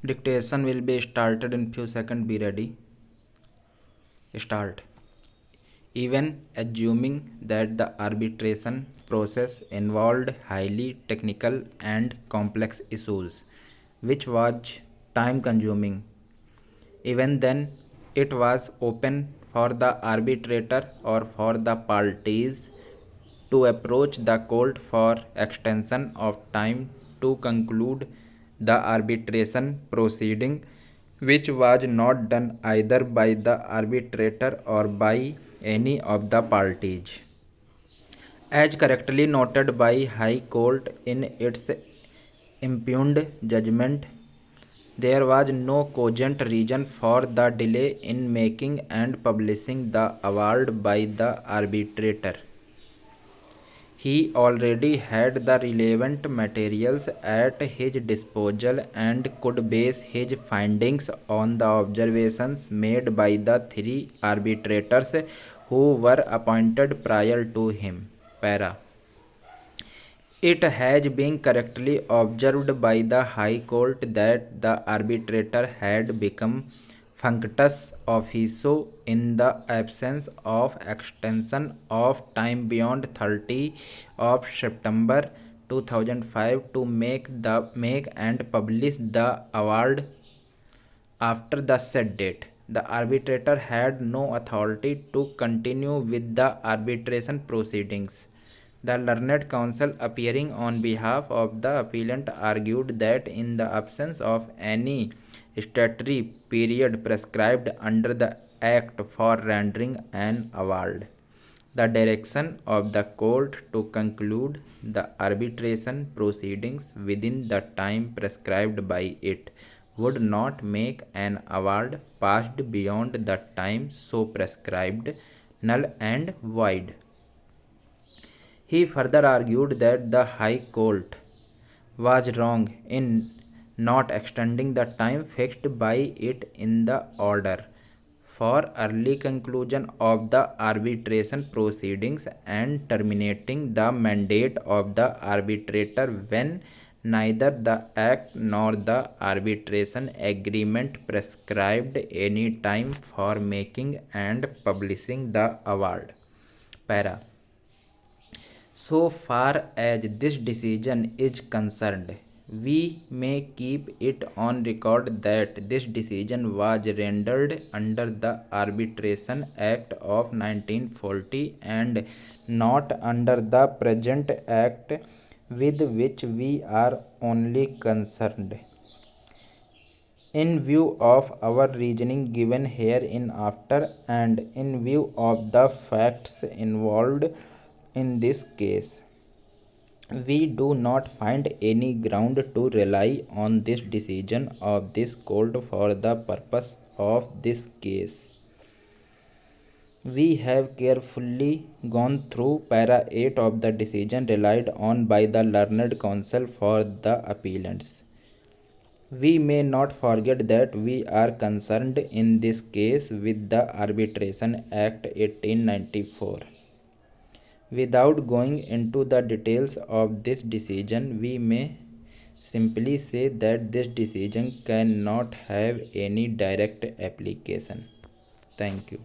Dictation will be started in few seconds. Be ready. Start. Even assuming that the arbitration process involved highly technical and complex issues, which was time consuming, even then it was open for the arbitrator or for the parties to approach the court for extension of time to conclude the arbitration proceeding, which was not done either by the arbitrator or by any of the parties. As correctly noted by High Court in its impugned judgment, there was no cogent reason for the delay in making and publishing the award by the arbitrator. He already had the relevant materials at his disposal and could base his findings on the observations made by the three arbitrators who were appointed prior to him. Para. It has been correctly observed by the High Court that the arbitrator had become functus officio in the absence of extension of time beyond 30 of September 2005 to make and publish the award after the said date. The arbitrator had no authority to continue with the arbitration proceedings. The learned counsel appearing on behalf of the appellant argued that in the absence of any statutory period prescribed under the Act for rendering an award, the direction of the court to conclude the arbitration proceedings within the time prescribed by it would not make an award passed beyond the time so prescribed null and void. He further argued that the High Court was wrong in not extending the time fixed by it in the order for early conclusion of the arbitration proceedings and terminating the mandate of the arbitrator when neither the Act nor the arbitration agreement prescribed any time for making and publishing the award. Para. So far as this decision is concerned, we may keep it on record that this decision was rendered under the Arbitration Act of 1940 and not under the present Act with which we are only concerned. In view of our reasoning given hereinafter and in view of the facts involved in this case, we do not find any ground to rely on this decision of this court for the purpose of this case. We have carefully gone through para 8 of the decision relied on by the learned counsel for the appellants. We may not forget that we are concerned in this case with the Arbitration Act 1894. Without going into the details of this decision, we may simply say that this decision cannot have any direct application. Thank you.